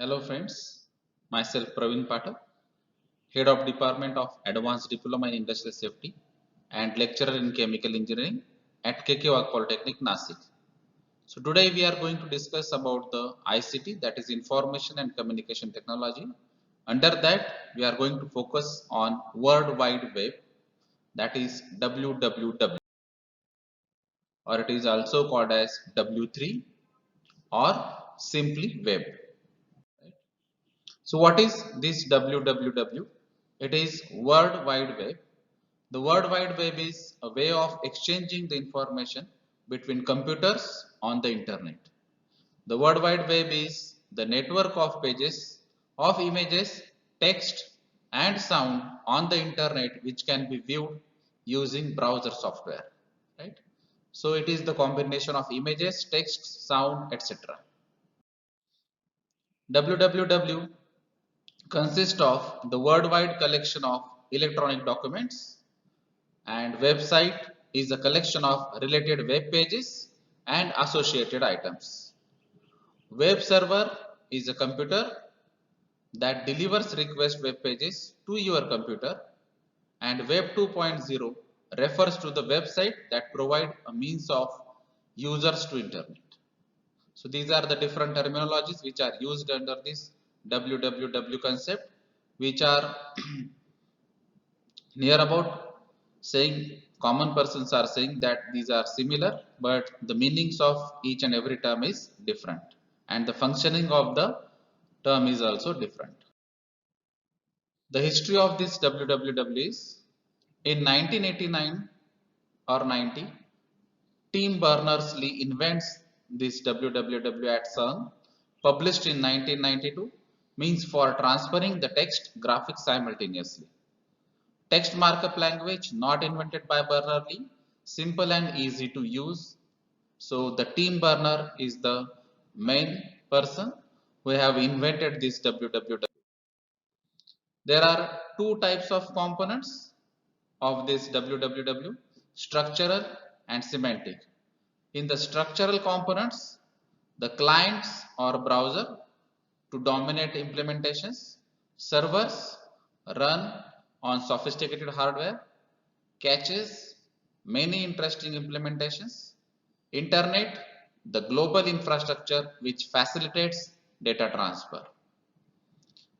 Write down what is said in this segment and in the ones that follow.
Hello friends, myself Praveen Pathak, Head of Department of Advanced Diploma in Industrial Safety and Lecturer in Chemical Engineering at KK Wagh Polytechnic, Nasik. So today we are going to discuss about the ICT, that is Information and Communication Technology. Under that we are going to focus on World Wide Web, that is WWW, or it is also called as W3 or simply web. So what is this WWW? It is World Wide Web. The World Wide Web is a way of exchanging the information between computers on the internet. The World Wide Web is the network of pages of images, text and sound on the internet which can be viewed using browser software. Right? So it is the combination of images, text, sound, etc. WWW consists of the worldwide collection of electronic documents, and website is a collection of related web pages and associated items. Web server is a computer that delivers request web pages to your computer, and Web 2.0 refers to the website that provide a means of users to internet. So these are the different terminologies which are used under this WWW concept, which are near about saying common persons are saying that these are similar, but the meanings of each and every term is different, and the functioning of the term is also different. The history of this WWW is in 1989 or 90, Tim Berners-Lee invents this WWW at CERN, published in 1992, means for transferring the text graphics simultaneously. Text markup language not invented by Berners-Lee, simple and easy to use. So the Tim Berners is the main person who have invented this WWW. There are two types of components of this WWW, structural and semantic. In the structural components, the clients or browser to dominate implementations, servers run on sophisticated hardware, caches many interesting implementations, internet the global infrastructure which facilitates data transfer.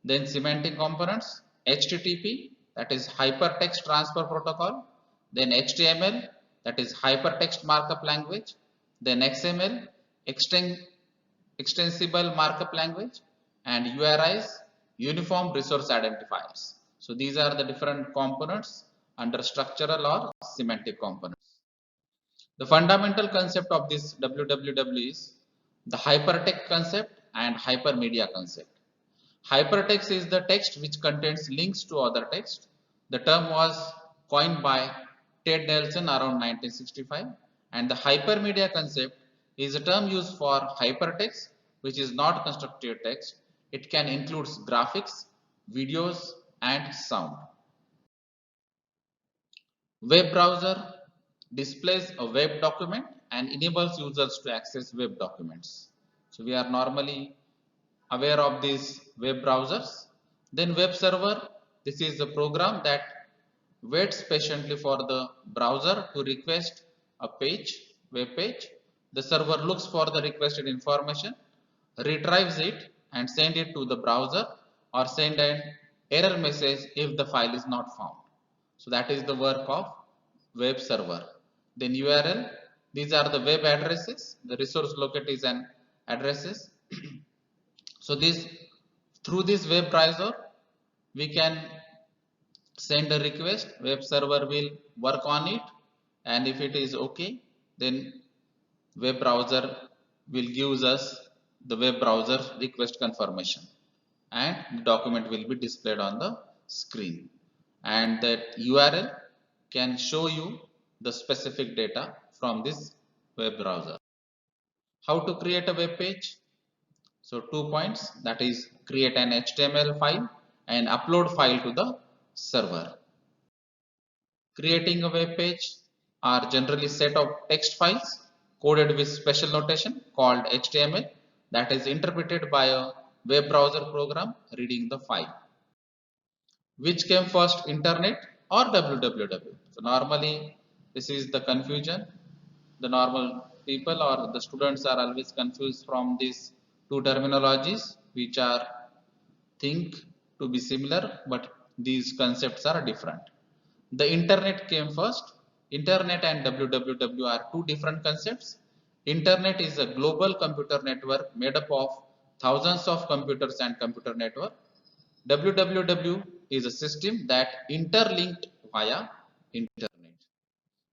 Then semantic components, HTTP, that is hypertext transfer protocol, then HTML, that is hypertext markup language, then XML, extensible markup language, and URIs, uniform resource identifiers. So these are the different components under structural or semantic components. The fundamental concept of this WWW is the hypertext concept and hypermedia concept. Hypertext is the text which contains links to other text. The term was coined by Ted Nelson around 1965, and the hypermedia concept is a term used for hypertext which is not constructed text. It can include graphics, videos and sound. Web browser displays a web document and enables users to access web documents. So we are normally aware of these web browsers. Then web server, this is a program that waits patiently for the browser to request a page, web page. The server looks for the requested information, retrieves it and send it to the browser, or send an error message if the file is not found. So that is the work of web server. Then URL, these are the web addresses, the resource locators and addresses. So this, through this web browser we can send a request, web server will work on it, and if it is okay, then web browser will give us the web browser request confirmation, and the document will be displayed on the screen, and that URL can show you the specific data from this web browser. How to create a web page? So 2 points, that is create an HTML file and upload file to the server. Creating a web page are generally set of text files coded with special notation called HTML that is interpreted by a web browser program reading the file. Which came first, internet or www? So normally this is the confusion. The normal people or the students are always confused from these two terminologies, which are think to be similar, but these concepts are different. The internet came first. Internet and www are two different concepts. Internet is a global computer network made up of thousands of computers and computer network. www is a system that interlinked via internet.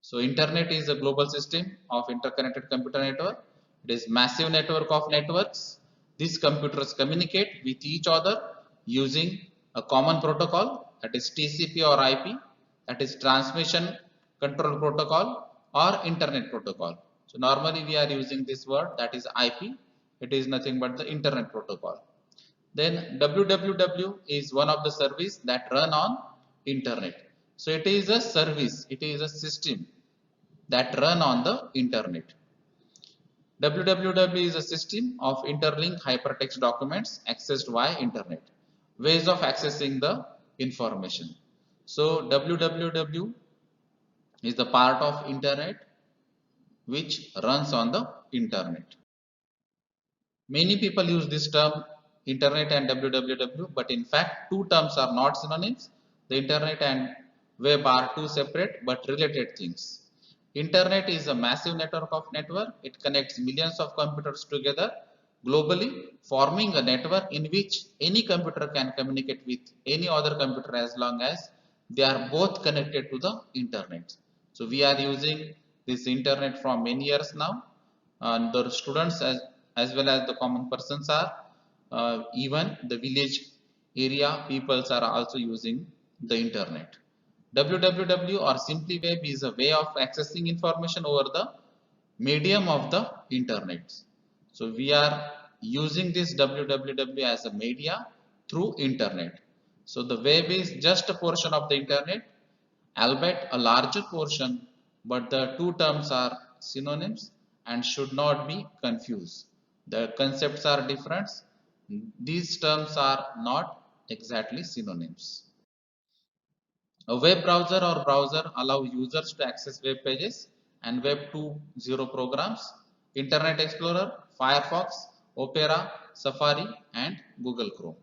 So internet is a global system of interconnected computer network. It is massive network of networks. These computers communicate with each other using a common protocol, that is TCP or IP, that is transmission control protocol or internet protocol. So normally we are using this word, that is IP. It is nothing but the internet protocol. Then www is one of the service that run on internet. So it is a service, it is a system that run on the internet. www is a system of interlinked hypertext documents accessed via internet. Ways of accessing the information. So www is the part of internet which runs on the internet. Many people use this term internet and www, but in fact two terms are not synonyms. The internet and web are two separate but related things. Internet is a massive network of network. It connects millions of computers together globally, forming a network in which any computer can communicate with any other computer as long as they are both connected to the internet. So we are using this internet from many years now, and the students as well as the common persons are, even the village area peoples are also using the internet. www or simply web is a way of accessing information over the medium of the internet. So we are using this www as a media through internet. So the web is just a portion of the internet, albeit a larger portion, but the two terms are synonyms and should not be confused. The concepts are different. These terms are not exactly synonyms. A web browser or browser allow users to access web pages and Web 2.0 programs, Internet Explorer, Firefox, Opera, Safari, and Google Chrome.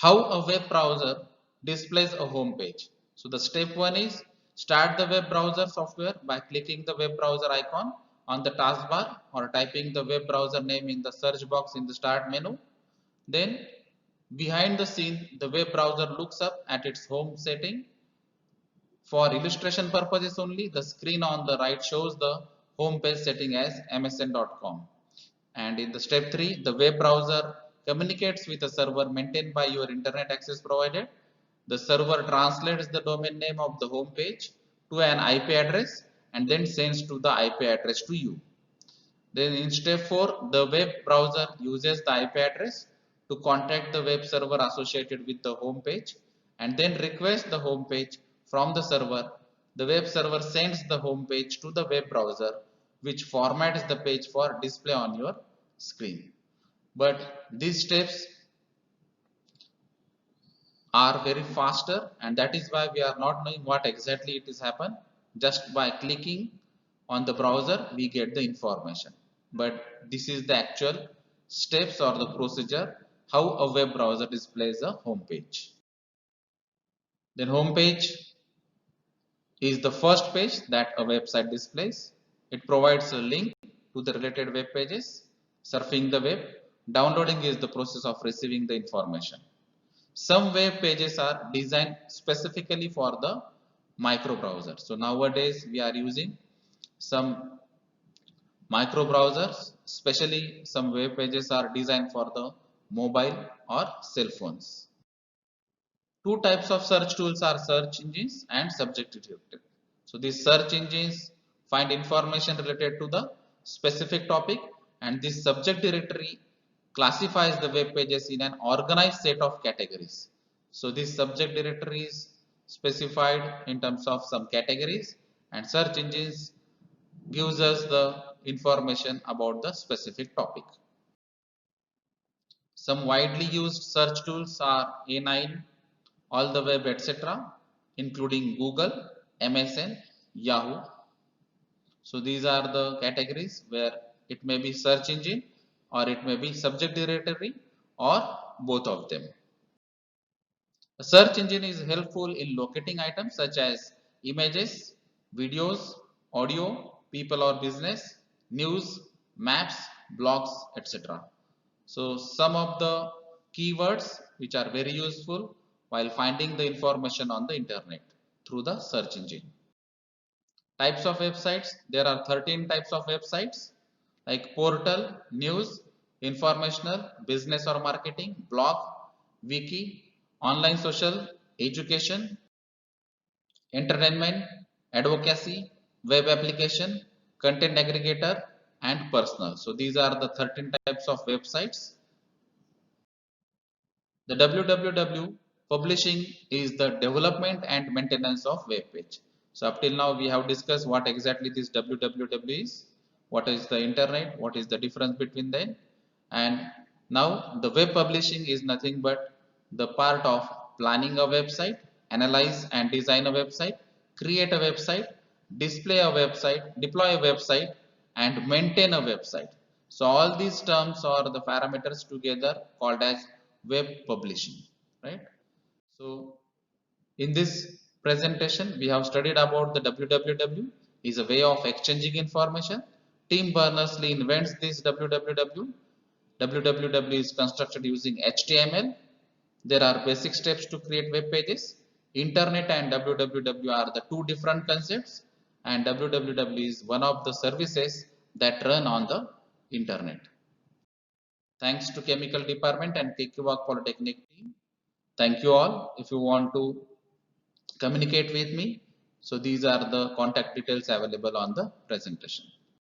How a web browser displays a home page. So the step one is start the web browser software by clicking the web browser icon on the taskbar or typing the web browser name in the search box in the start menu. Then behind the scene, the web browser looks up at its home setting. For illustration purposes only, the screen on the right shows the home page setting as msn.com. And in the step 3, the web browser communicates with a server maintained by your internet access provider. The server translates the domain name of the home page to an IP address and then sends to the IP address to you. Then in step 4, the web browser uses the IP address to contact the web server associated with the home page and then requests the home page from the server. The web server sends the home page to the web browser, which formats the page for display on your screen. But these steps are very faster, and that is why we are not knowing what exactly it is happen. Just by clicking on the browser we get the information, but this is the actual steps or the procedure how a web browser displays a home page. Then home page is the first page that a website displays. It provides a link to the related web pages. Surfing the web, downloading is the process of receiving the information. Some web pages are designed specifically for the micro browser. So nowadays we are using some micro browsers, especially some web pages are designed for the mobile or cell phones. Two types of search tools are search engines and subject directory. So these search engines find information related to the specific topic, and this subject directory classifies the web pages in an organized set of categories. So this subject directory is specified in terms of some categories, and search engines gives us the information about the specific topic. Some widely used search tools are A9, All the Web, etc., including Google, MSN, Yahoo. So these are the categories where it may be search engine or it may be subject directory or both of them. A search engine is helpful in locating items such as images, videos, audio, people or business, news, maps, blogs, etc. So some of the keywords which are very useful while finding the information on the internet through the search engine. Types of websites, there are 13 types of websites like portal, news, informational, business or marketing, blog, wiki, online social, education, entertainment, advocacy, web application, content aggregator and personal. So these are the 13 types of websites. The www publishing is the development and maintenance of web page. So up till now we have discussed what exactly this www is, what is the internet, what is the difference between them, and now the web publishing is nothing but the part of planning a website, analyze and design a website, create a website, display a website, deploy a website and maintain a website. So all these terms are the parameters together called as web publishing, right? So in this presentation we have studied about the www is a way of exchanging information. Tim Berners-Lee invents this www. www is constructed using HTML. There are basic steps to create web pages. Internet and www are the two different concepts, and www is one of the services that run on the internet. Thanks to Chemical Department and Kekiwak Polytechnic team. Thank you all. If you want to communicate with me, so these are the contact details available on the presentation.